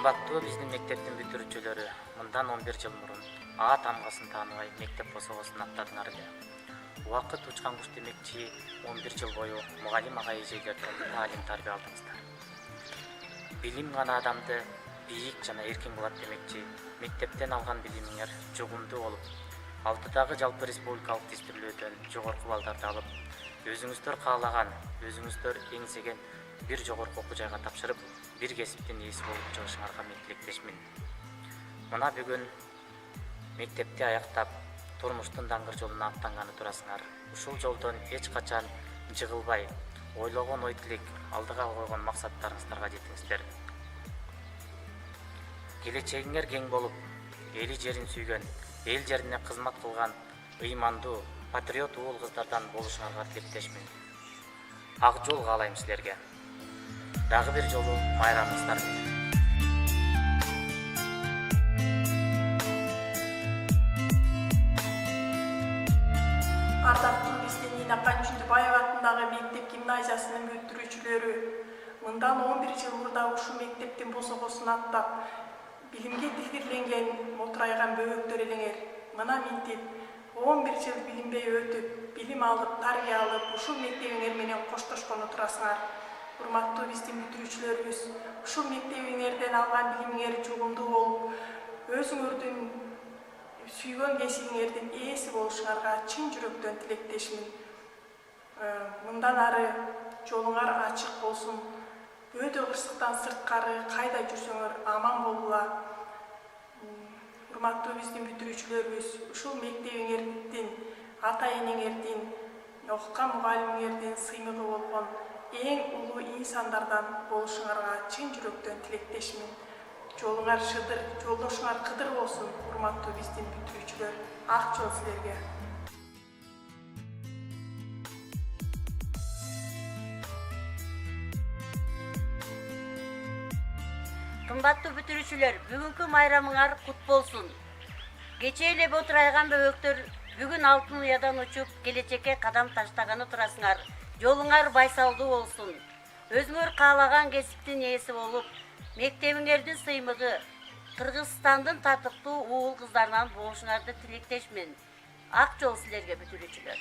Кымбаттуу биздин мектептин бүтүрүүчүлөрү, мындан 11 жыл мурун А тамгасын тааныбай мектеп босогосун аттадыңар эле. Убакыт учкан куш демекчи 11 жыл бою мугалим ага эжелерден таалим тарбия алдыңыздар. Билим гана адамды бийик жана эркин кылат демекчи, мектептен алган билимиңер жугумдуу болуп, алдыдагы жалпы республикалык тестилөөдөн жогорку балдарды алып, өзүңүздөр каалаган, өзүңүздөр эңсеген бир жогорку окуу жайга тапшырып, бир кесиптин ээси болуп чыгышыңарга мен тилектешмин. Мына бүгүн мектепти аяктап, турмуштун даңгыр жолуна аттанганы турасыңар. Ушул жолдон эч качан жыгылбай, ойлогон ой тилек, алдыга койгон максаттарыңыздарга жетиңиздер. Келечегиңер кең болуп, эли жерин сүйгөн, эл жерине кызмат кылган ыймандуу, патриот уул кыздардан болушуңарга тилектешмин. Ак жол каалайм силерге. Дагы бир жолу майрамыңыздар менен. Ардактуу биздин Нина Канчүндүбаева атындагы мектеп гимназиясынын бүтүрүүчүлөрү, мындан 11 жыл мурда ушул мектептин босогосун аттап, билимге тилгирленген мотурайган бөбөктөр элеңер. Мына мектеп 11 жыл билинбей өтүп, билим алып, тарбия алып, ушул мектебиңер менен коштошкону турасыңар. Урматтуу биздин бүтүрүүчүлөрүбүз, ушул мектебиңерден алган билимиңер жугумдуу болуп, өзүңөрдүн сүйгөн кесибиңердин ээси болушуңарга чын жүрөктөн тилектешмин. Мындан ары жолуңар ачык болсун. Өйдө кырсыктан сырткары кайда жүрсөңөр аман болгула. Урматтуу биздин бүтүрүүчүлөрүбүз, ушул мектебиңердин, ата энеңердин, окуткан мугалимиңердин сыймыгы болгон эң улуу инсандардан болушуңарга чын жүрөктөн тилектешмин. Жолуңар шыдыр, жолдошуңар кыдыр болсун. Урматтуу биздин бүтүрүүчүлөр, ак жол силерге. Кымбаттуу бүтүрүүчүлөр, бүгүнкү майрамыңар кут болсун. Кечээ эле ботурайган бөбөктөр бүгүн алтын уядан учуп, келечекке кадам таштаганы турасыңар. Жолуңар байсалдуу болсун. Өзүңөр каалаган кесиптин ээси болуп, мектебиңердин сыймыгы, Кыргызстандын татыктуу уул кыздарынан болушуңарды тилектешмин. Ак жол силерге бүтүрүүчүлөр.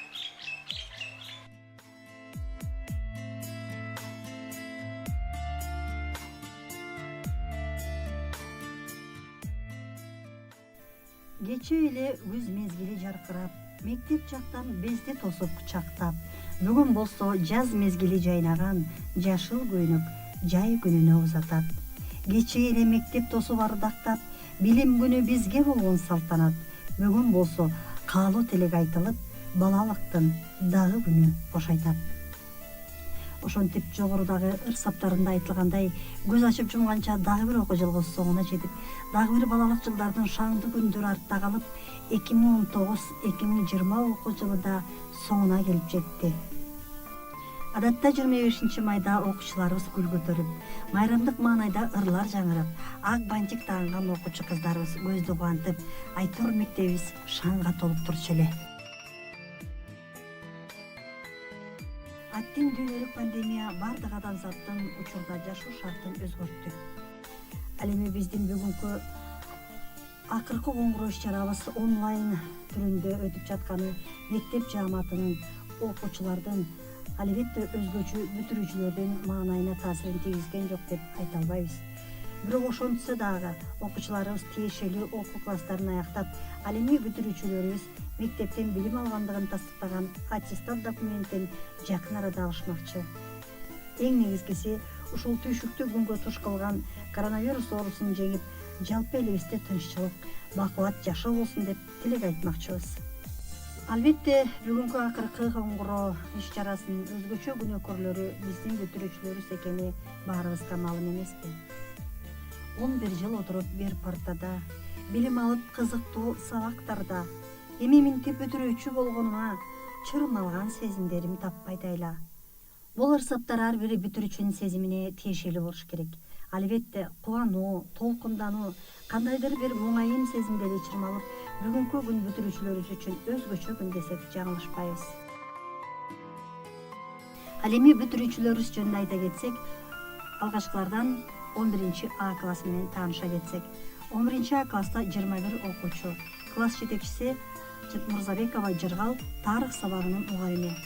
Кечээ эле күз мезгили жаркырап, мектеп жактан безди тосуп кучактап, бүгүн болсо жаз мезгили жайнаган, жашыл көйнөк жай күнүнө узатат. Кечээ эле мектеп тосуп ардактап, билим күнү бизге болгон салтанат. Бүгүн болсо каалоо тилек айтылып, балалыктын дагы күнү бошайтат. Ошентип жогорудагы ыр саптарында айтылгандай, көз ачып жумганча дагы бир окуу жылгы соңуна жетип, дагы бир балалык жылдардын шаңдуу күндөрү артта калып, 2019-2020 окуу жылы да соңуна келип жетти. Адатта 25 майда окуучуларыбыз гүл көтөрүп, майрамдык маанайда ырлар жаңырып, ак бантик тааган окуучу кыздарыбыз көздү кубантып, айтор мектебибиз шаңга толуп турчу эле. Аттин дүйнөлүк пандемия бардык адамзаттын учурда жашоо шартын өзгөрттү. Ал эми биздин бүгүнкү акыркы коңгуроо иш-чарабыз онлайн түрүндө өтүп жатканы мектеп жааматынын, окуучулардын, албетте өзгөчө бүтүрүүчүлөрдүн маанайына таасирин тийгизген жок деп айта албайбыз. Бирок ошентсе дагы окуучуларыбыз тиешелүү окуу класстарын аяктап, ал эми бүтүрүүчүлөрүбүз мектептен билим алгандыгын тастыктаган аттестат документин жакын арада алышмакчы. Эң негизгиси ушул түйшүктүү күнгө туш кылган коронавирус оорусун жеңип, жалпы элибизде тынччылык, бакубат жашоо болсун деп тилек айтмакчыбыз. Албетте, бүгүнкү акыркы коңгуроо иш чарасын өзгөчө күнөөкөрлөрү биздин бүтүрүүчүлөрүбүз экени баарыбызга маалым эмеспи? 11 жыл отуруп бир партада, билим алып кызыктуу сабактарда, эми минтип бүтүрүүчү болгонума чырмалган сезимдерим таппайт айла. Бул ырсаптар ар бир бүтүрүүчүнүн сезимине тиешелүү болуш керек. Албетте, кубануу, толкундануу, кандайдыр бир муңайым сезимдери чырмалып, бүгүнкү күн бүтүрүүчүлөрүбүз үчүн өзгөчө күн десек жаңылышпайбыз. Ал эми бүтүрүүчүлөрүбүз жөнүндө айта кетсек, алгачкылардан 11 А класс менен тааныша кетсек. 11 А класста 21 окуучу. Класс жетекчиси Мурзабекова Жыргал, тарых сабагынын мугалими.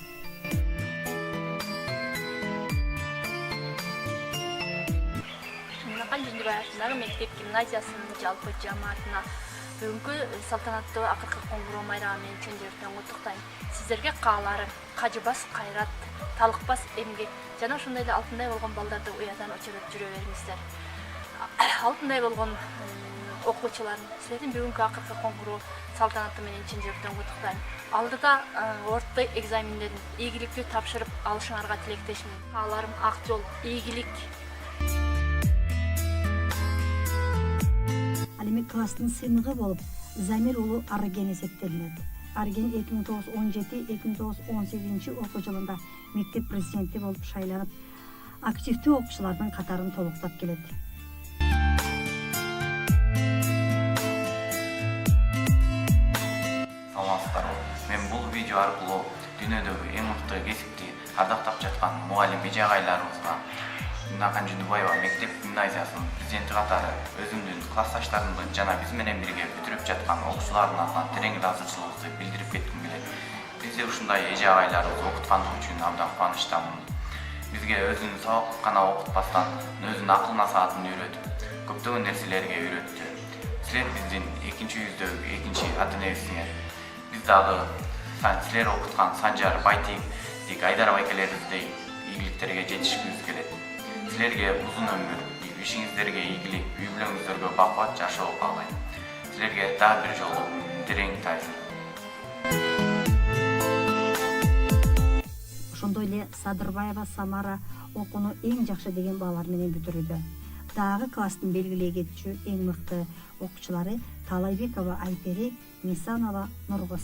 Жындыбаевдагы мектеп гимназиясынын жалпы жамаатына бүгүнкү салтанаттуу акыркы коңгуроо майрамы менен чын жүрөктөн куттуктайм. Сиздерге каалары кажыбас кайрат, талыкпас эмгек жана ошондой эле алтындай болгон балдарды уядан өчөрөп жүрө бериңиздер. Алтындай болгон окуучулар, силердин бүгүнкү акыркы коңгуроо салтанаты менен чын жүрөктөн куттуктайм. Алдыда орто экзамендерин ийгиликтүү тапшырып алышыңарга тилектешмин. Кааларым ак жол, ийгилик. Ал эми класстын сыймыгы болуп Замир уулу Арген эсептелинет. Арген 2017-2018 окуу жылында мектеп президенти болуп шайланып, активдүү окуучулардын катарын толуктап келет. Саламатсыздарбы. Мен бул видео аркылуу дүйнөдөгү эң мыкты кесипти ардактап жаткан мугалим эже агайларыбызга Нахан Жындыбаева мектеп гимназиясынын президенти катары өзүмдүн классташтарымдын жана биз менен бирге бүтүрүп жаткан окуучулардын атынан терең ыраазычылыгымды билдирип кетким келет. Бизди ушундай эже агайларыбыз окуткандыгы үчүн абдан кубанычтамын. Бизге өзүн сабак гана окутпастан, өзүнүн акыл насаатын үйрөтүп, көптөгөн нерселерге үйрөттү. Силер биздин экинчи yüздөгү экинчи ата-энебизсиңер. Биз дагы силер окуткан Санжар, Байтик, Айдар байкелерибиздей ийгиликтерге жетишкибиз келет. Силерге узун өмүр, ишиңиздерге ийгилик, үй бүлөңүздөргө бакубат жашоо каалайм. Силерге дагы бир жолу терең таазим. Ошондой эле Садырбаева Самара окууну эң жакшы деген баалар менен бүтүрүүдө. Дагы класстын белгилей кетчү эң мыкты окуучулары Талайбекова Айпери, Мисанова Нургыз.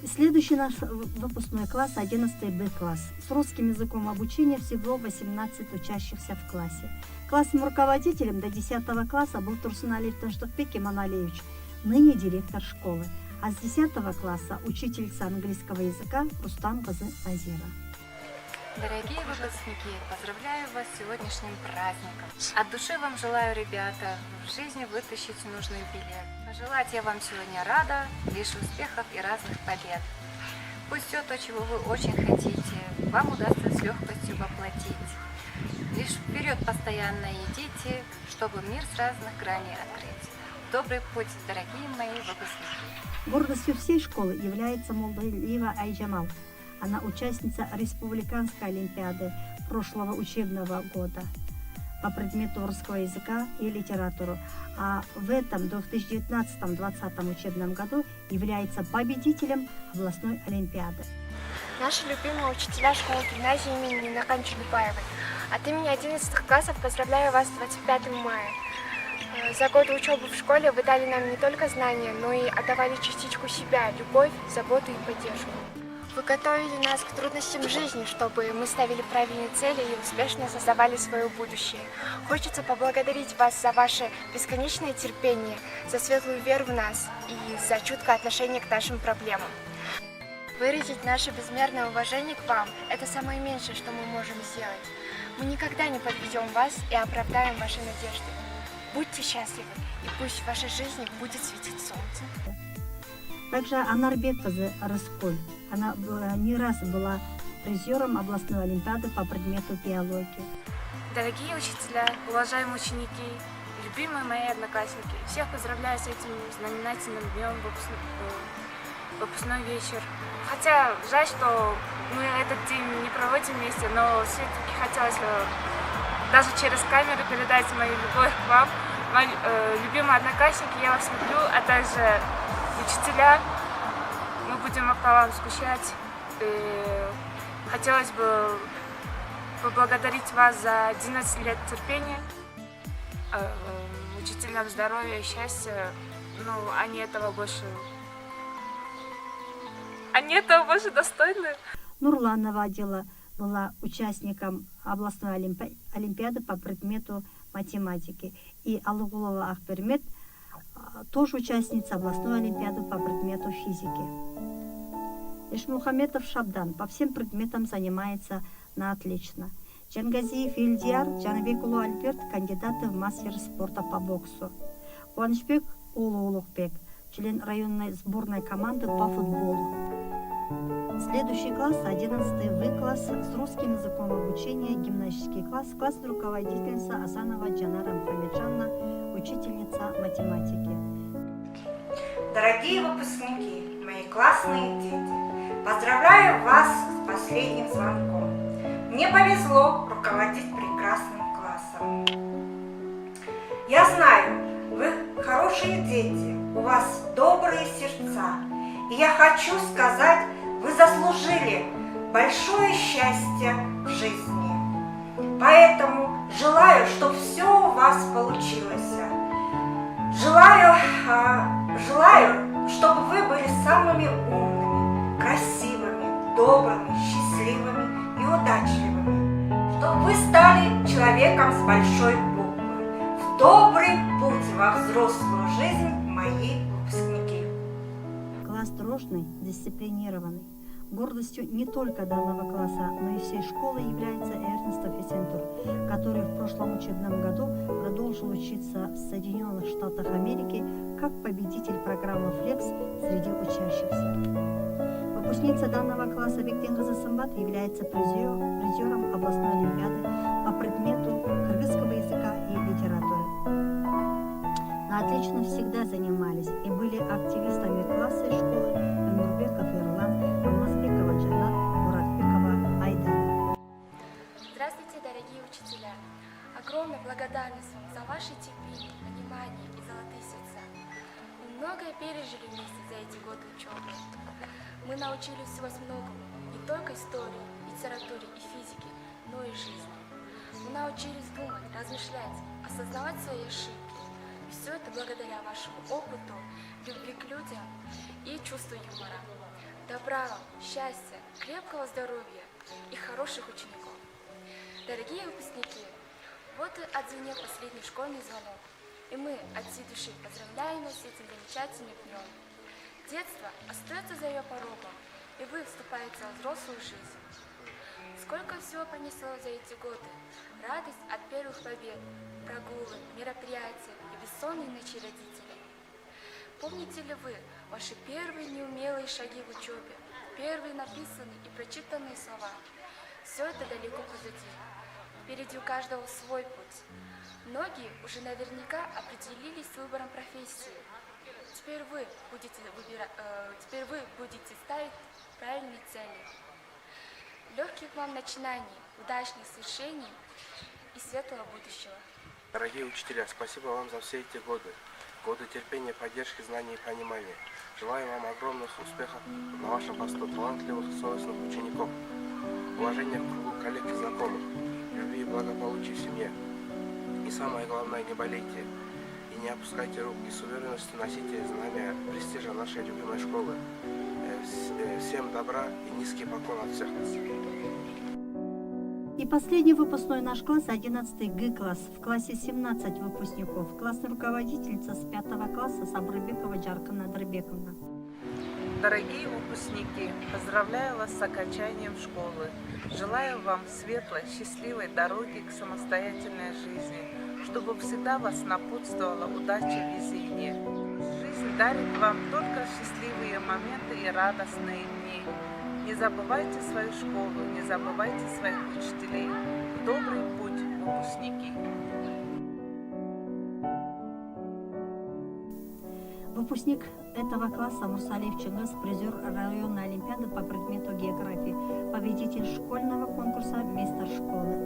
Следующий наш выпускной класс 11 Б класс. С русским языком обучения всего 18 учащихся в классе. Классным руководителем до 10 класса был Турсуналиев Тынштыкбек Иманалиевич, ныне директор школы. А с 10 класса учительница английского языка Рустам кызы Назира. Дорогие выпускники, поздравляю вас с сегодняшним праздником. От души вам желаю, ребята, в жизни вытащить нужный билет. Пожелать я вам сегодня рада, лишь успехов и разных побед. Пусть все то, чего вы очень хотите, вам удастся с легкостью воплотить. Лишь вперед постоянно идите, чтобы мир с разных граней открыть. Добрый путь, дорогие мои выпускники. Гордостью всей школы является Молдалиева Айджамал. Она участница Республиканской олимпиады прошлого учебного года по предмету русского языка и литературы, а в этом 2019-2020 учебном году является победителем областной олимпиады. Наши любимые учителя школы-гимназии имени Нахан Жындыбаевой. От имени 11 классов поздравляю вас с 25 мая. За годы учебы в школе вы дали нам не только знания, но и отдавали частичку себя, любовь, заботу и поддержку. Вы готовили нас к трудностям жизни, чтобы мы ставили правильные цели и успешно создавали свое будущее. Хочется поблагодарить вас за ваше бесконечное терпение, за светлую веру в нас и за чуткое отношение к нашим проблемам. Выразить наше безмерное уважение к вам – это самое меньшее, что мы можем сделать. Мы никогда не подведем вас и оправдаем ваши надежды. Будьте счастливы, и пусть в вашей жизни будет светить солнце. Также Анарбек кызы Рыскуль. Она не раз была призером областной олимпиады по предмету биологии. Дорогие учителя, уважаемые ученики, любимые мои одноклассники, всех поздравляю с этим знаменательным днем выпускной вечер. Хотя жаль, что мы этот день не проводим вместе, но все-таки хотелось даже через камеру передать мою любовь к вам. Мои любимые одноклассники, я вас люблю, а также учителя. Мы будем по вам скучать. Хотелось бы поблагодарить вас за 11 лет терпения, учителям здоровья и счастья. Ну, они этого больше достойны. Нурланова Адила была участником областной олимпиады по предмету математики. И Алугулова Ахпермет тоже участница областной олимпиады по предмету физики. Ишмухаметов Шабдан по всем предметам занимается на отлично. Джангазиев Ильдияр, Джанбекулу Альберт, кандидаты в мастер спорта по боксу. Куанышбек Улуулухбек, член районной сборной команды по футболу. Следующий класс, 11 В класс, с русским языком обучения, гимнастический класс, классная руководительница Асанова Джанара Мухамеджанна, учительница математики. Дорогие выпускники, мои классные дети, поздравляю вас с последним звонком. Мне повезло руководить прекрасным классом. Я знаю, вы хорошие дети, у вас добрые сердца. И я хочу сказать, вы заслужили большое счастье в жизни. Поэтому желаю, чтобы все у вас получилось. Желаю, чтобы вы были самыми умными, красивыми, добрыми, счастливыми и удачливыми. Чтобы вы стали человеком с большой буквы. В добрый путь во взрослую жизнь, мои выпускники. Класс дружный, дисциплинированный. Гордостью не только данного класса, но и всей школы является Эрнестов Исентур, который в прошлом учебном году продолжил учиться в Соединенных Штатах Америки как победитель программы «Флекс» среди учащихся. Выпускница данного класса Бектен Газасымбат является призером областной олимпиады по предмету кыргызского языка и литературы. На отлично всегда занимались и были активистами класса и школы Нурбеков Ирлан, Алмазбекова Джанат, Муратбекова Айдан. Здравствуйте, дорогие учителя! Огромная благодарность вам за ваше терпение, понимание и золотые сердца. Мы многое пережили вместе за эти годы учебы. Мы научились всего многому, не только истории, литературе и физике, но и жизни. Мы научились думать, размышлять, осознавать свои ошибки. Все это благодаря вашему опыту, любви к людям и чувству юмора. Добра вам, счастья, крепкого здоровья и хороших учеников. Дорогие выпускники, вот и отзвенел последний школьный звонок, и мы от всей души поздравляем вас с этим замечательным днем. Детство остается за ее порогом, и вы вступаете в взрослую жизнь. Сколько всего понесло за эти годы, радость от первых побед, прогулы, мероприятия и бессонные ночи родителей. Помните ли вы ваши первые неумелые шаги в учебе, первые написанные и прочитанные слова? Все это далеко позади. Впереди у каждого свой путь. Многие уже наверняка определились с выбором профессии. Теперь вы будете ставить правильные цели. Легких вам начинаний, удачных свершений и светлого будущего. Дорогие учителя, спасибо вам за все эти годы. Годы терпения, поддержки, знаний и понимания. Желаю вам огромных успехов на вашем посту, талантливых, совестных учеников, уважения к кругу коллег и знакомых, любви и благополучия в семье. И самое главное, не болейте и не опускайте рук, и с уверенностью носите знамя престижа нашей любимой школы. Всем добра и низкий поклон от всех нас. И последний выпускной наш класс, 11 Г класс, в классе 17 выпускников, классная руководительница с 5 класса Сабрыбекова Джаркана Дрыбековна. Дорогие выпускники, поздравляю вас с окончанием школы. Желаю вам светлой, счастливой дороги к самостоятельной жизни, чтобы всегда вас напутствовала удача и везение. Жизнь дарит вам только счастливые моменты и радостные дни. Не забывайте свою школу, не забывайте своих учителей. В добрый путь, выпускники! Выпускник этого класса Мурсалиев Чыңгыз, призер районной олимпиады по предмету географии, победитель школьного конкурса «Мистер школы».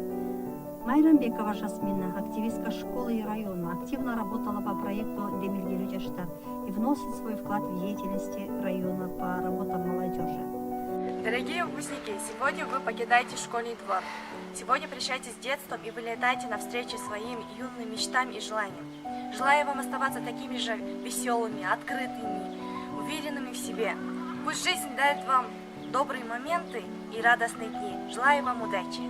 Майрамбекова Жасмина, активистка школы и района, активно работала по проекту «Демиргелю жаштар» и вносит свой вклад в деятельность района по работам молодежи. Дорогие выпускники, сегодня вы покидаете школьный двор. Сегодня прощайтесь с детством и вылетайте навстречу своим юным мечтам и желаниям. Желаю вам оставаться такими же веселыми, открытыми, уверенными в себе. Пусть жизнь дает вам добрые моменты и радостные дни. Желаю вам удачи.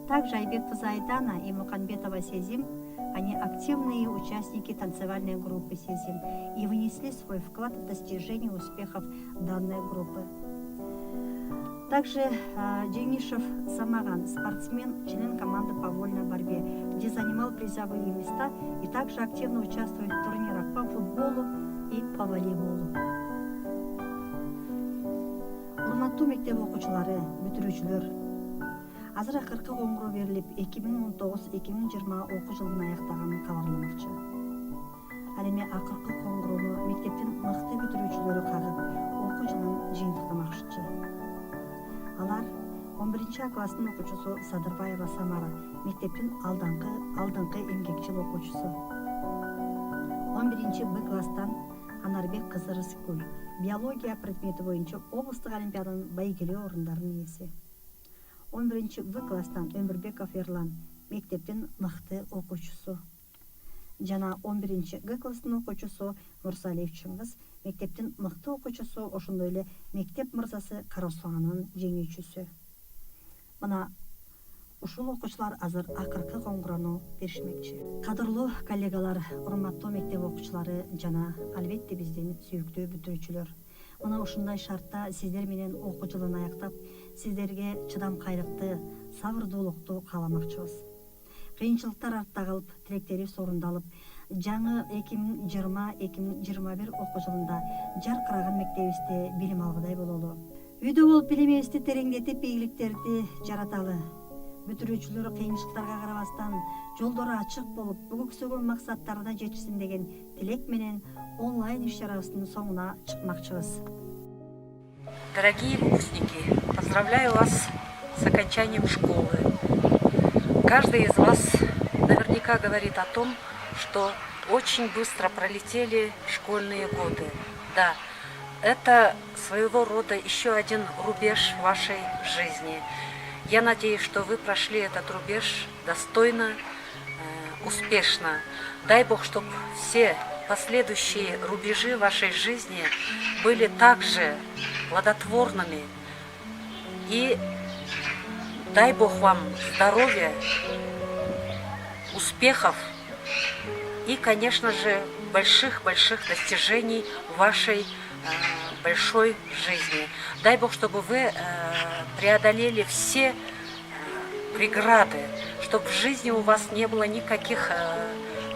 Также Айбекова Айдана и Муканбетова Сезим, они активные участники танцевальной группы Сезим и внесли свой вклад в достижение успехов данной группы. Также Дженишев Самаган, спортсмен, член команды по вольной борьбе, где занимал призовые места и также активно участвует в турнирах по футболу и по волейболу. Урматтуу мектеп окуучулары, бүтүрүүчүлөр, азыр акыркы коңгуроо берилип 2019-2020 окуу жылын аяктаганын кабарламакчы. Ал эми акыркы коңгуроону мектептин мыкты бүтүрүүчүлөрү кагып, окуу жылын жыйынтыктамакчы. Алар 11-А класстын окуучусу Садырбаева Самара, мектептин алдыңкы эмгекчил окуучусу. 11-Б класстан Анарбек кызы Рыскүл, биология предмети боюнча облустук олимпиаданын байгелүү орундарынын ээси. 11-В класстан Өмүрбеков Ерлан, мектептин мыкты окуучусу. Жана 11-Г класстын окуучусу Мурсалиев Чыңгыз, мектептин мыкты окуучусу, ошондой эле мектеп мырзасы Карасуанын жеңүүчүсү. Мына ушул окуучулар азыр акыркы коңгуроону беришмекчи. Кадырлуу коллегалар, урматтуу мектеп окуучулары жана албетте биздин сүйүктүү бүтүрүүчүлөр. Мына ушундай шартта сиздер менен окуу жылын аяктап, сиздерге чыдамкайлыкты, сабырдуулукту кааламакчыбыз. Кыйынчылыктар артта калып, тилектерибиз орундалып, жаңы 2020-2021 окуу жылында жаркыраган мектебибизде билим алгыдай бололу. Үйдө болуп билимибизди тереңдетип, ийгиликтерди жараталы. Бүтүрүүчүлөр кыйынчылыктарга карабастан, жолдору ачык болуп, бүгүксөгөн максаттарына жетишсин деген тилек менен онлайн иш-чарабыздын соңуна чыкмакчыбыз. Дорогие выпускники, поздравляю вас с окончанием школы. Каждый из вас наверняка говорит о том, что очень быстро пролетели школьные годы. Да, это своего рода еще один рубеж вашей жизни. Я надеюсь, что вы прошли этот рубеж достойно, успешно. Дай Бог, чтобы все последующие рубежи вашей жизни были также плодотворными. И дай Бог вам здоровья, успехов и, конечно же, больших-больших достижений в вашей большой жизни. Дай Бог, чтобы вы преодолели все преграды, чтобы в жизни у вас не было никаких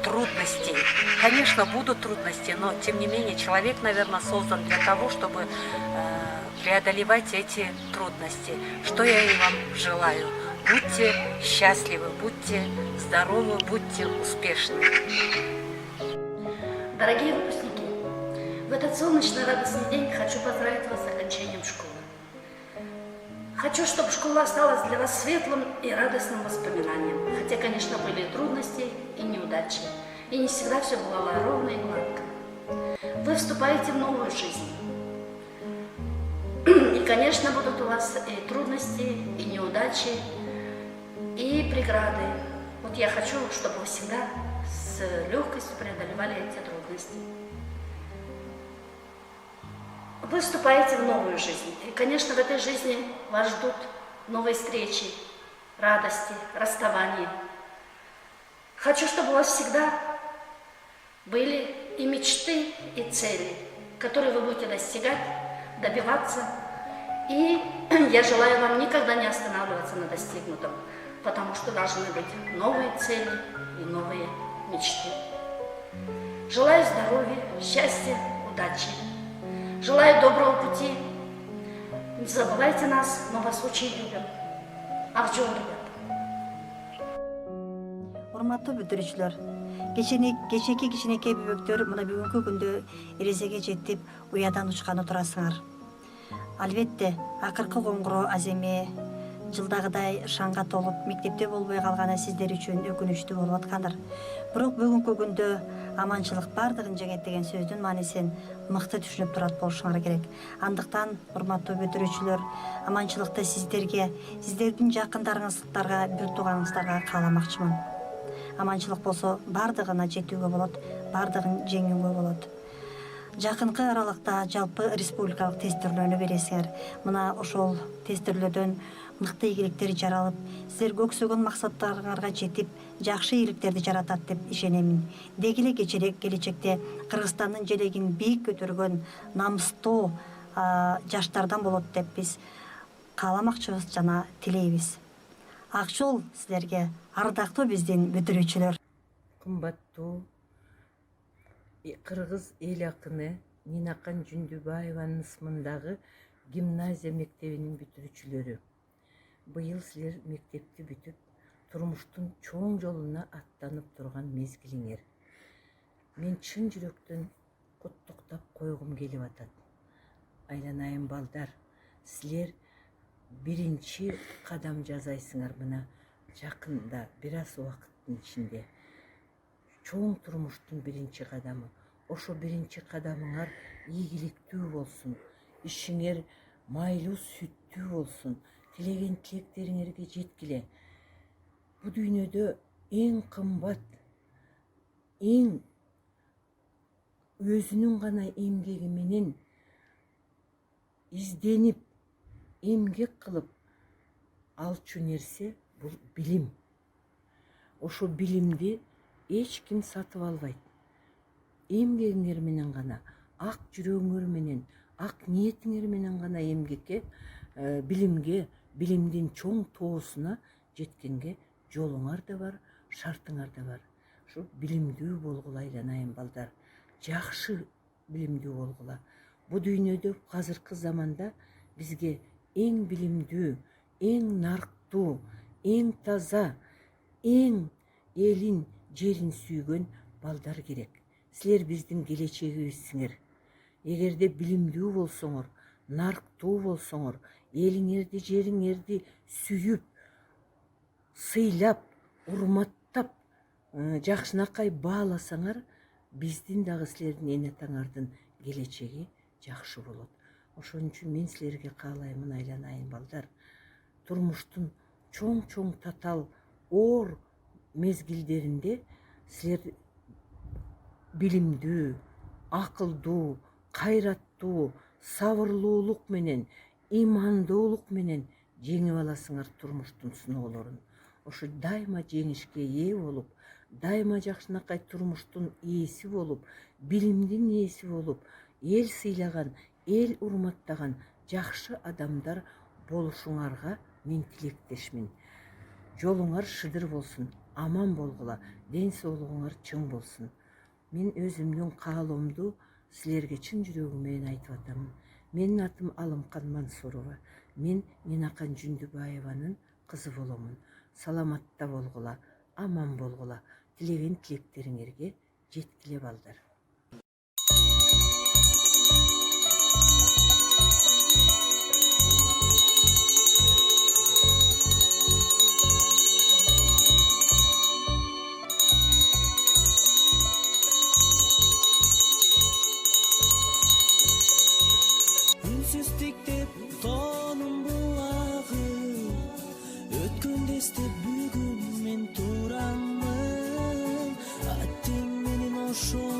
трудностей. Конечно, будут трудности, но тем не менее человек, наверное, создан для того, чтобы преодолевать эти трудности. Что я и вам желаю. Будьте счастливы, будьте здоровы, будьте успешны. Дорогие выпускники, в этот солнечный радостный день хочу поздравить вас с окончанием школы. Хочу, чтобы школа осталась для вас светлым и радостным воспоминанием. Хотя, конечно, были и трудности, и неудачи. И не всегда все бывало ровно и гладко. Вы вступаете в новую жизнь. И, конечно, будут у вас и трудности, и неудачи, и преграды. Вот я хочу, чтобы вы всегда с легкостью преодолевали эти трудности. Вы вступаете в новую жизнь. И, конечно, в этой жизни вас ждут новые встречи, радости, расставания. Хочу, чтобы у вас всегда были и мечты, и цели, которые вы будете достигать, добиваться. И я желаю вам никогда не останавливаться на достигнутом, потому что должны быть новые цели и новые мечты. Желаю здоровья, счастья, удачи. Желаю доброго пути. Не забывайте нас, мы вас очень любим. Акжол, ребята. Урматтуу бүтүрүүчүлөр, кечээки кичинекей бөбөктөр мына бүгүнкү күндө эрезеге жетип уядан учканы турасыңар. Албетте, акыркы коңгуроо аз эме, жылдагыдай шаңга толуп мектепте болбой калганы сиздер үчүн өкүнүчтүү болуп аткандыр. Бирок бүгүнкү күндө аманчылык бардыгын жеңет деген сөздүн маанисин мыкты түшүнүп турат болушуңар керек. Андыктан, урматтуу бүтүрүүчүлөр, аманчылыкты сиздерге, сиздердин жакындарыңыздарга, бир тууганыңыздарга кааламакчымын. Аманчылык болсо бардыгына жетүүгө болот, бардыгын жеңүүгө болот. Жакынкы аралыкта жалпы республикалык тестирлөөнү бересиңер. Мына ошол тестирлөөдөн мыкты ийгиликтер жаралып, силер көксөгөн максаттарыңарга жетип, жакшы ийгиликтерди жаратат деп ишеnemин. Деги эле келечекте Кыргызстандын желегин бийик көтөргөн намыстуу жаштардан болот деп биз кааламакчыбыз жана тилейбиз. Ак жол силерге, ардактуу биздин бүтүрүүчүлөр. Кымбаттуу Кыргыз эл акыны Нинакан Жүндүбаеванын ысмындагы гимназия мектебинин бүтүрүүчүлөрү. Быйыл силер мектепти бүтүп, турмуштун чоң жолуна аттанып турган мезгилиңер. Мен чын жүрөктөн куттуктап койгум келип атат. Айланайын балдар, силер биринчи кадам жасайсыңар мына жакында, бир аз убакыттын ичинде. Чоң турмуштун биринчи кадамы. Ошо биринчи кадамыңар ийгиликтүү болсун, ишиңер майлуу сүттүү болсун, тилеген тилектериңерге жеткиле. Бу дүйнөдө эң кымбат, эң өзүнүн гана эмгеги менен изденип, эмгек кылып алчу нерсе бул билим. Ошо билимди эч ким сатып албайт. Эмгегиңер менен гана, ак жүрөгүңөр менен, ак ниетиңер менен гана эмгекке, билимге, билимдин чоң тоосуна жеткенге жолуңар да бар, шартыңар да бар. Ушу билимдүү болгула, айланайын балдар. Жакшы билимдүү болгула. Бу дүйнөдө азыркы заманда бизге эң билимдүү, эң нарктуу, эң таза, эң элин, жерин сүйгөн балдар керек. Силер биздин келечегибизсиңер. Эгерде билимдүү болсоңор, нарктуу болсоңор, элиңерди, жериңерди сүйүп, сыйлап, урматтап, жакшынакай бааласаңар, биздин дагы силердин эне атаңардын келечеги жакшы болот. Ошон үчүн мен силерге каалаймын, айланайын балдар. Турмуштун чоң татал, оор мезгилдеринде силер билимдүү, акылдуу, кайраттуу, сабырлуулук менен, имандуулук менен жеңип аласыңар турмуштун сыноолорун. Ошо дайыма жеңишке ээ болуп, дайыма жакшынакай турмуштун ээси болуп, билимдин ээси болуп, эл сыйлаган, эл урматтаган жакшы адамдар болушуңарга мен тилектешмин. Жолуңар шыдыр болсун, аман болгула, ден соолугуңар чың болсун. Мен өзүмдүн каалоомду силерге чын жүрөгүм менен айтып атамын. Менин атым Алымкан Мансурова. Мен Нинакан Жүндүбаеванын кызы боломун. Саламатта болгула, аман болгула. Тилеген тилектериңерге жеткиле балдар. Үнсүздүктеп тоонун булагы өткөндө эстеп бүгүн мен турамын. Аттең менен ошол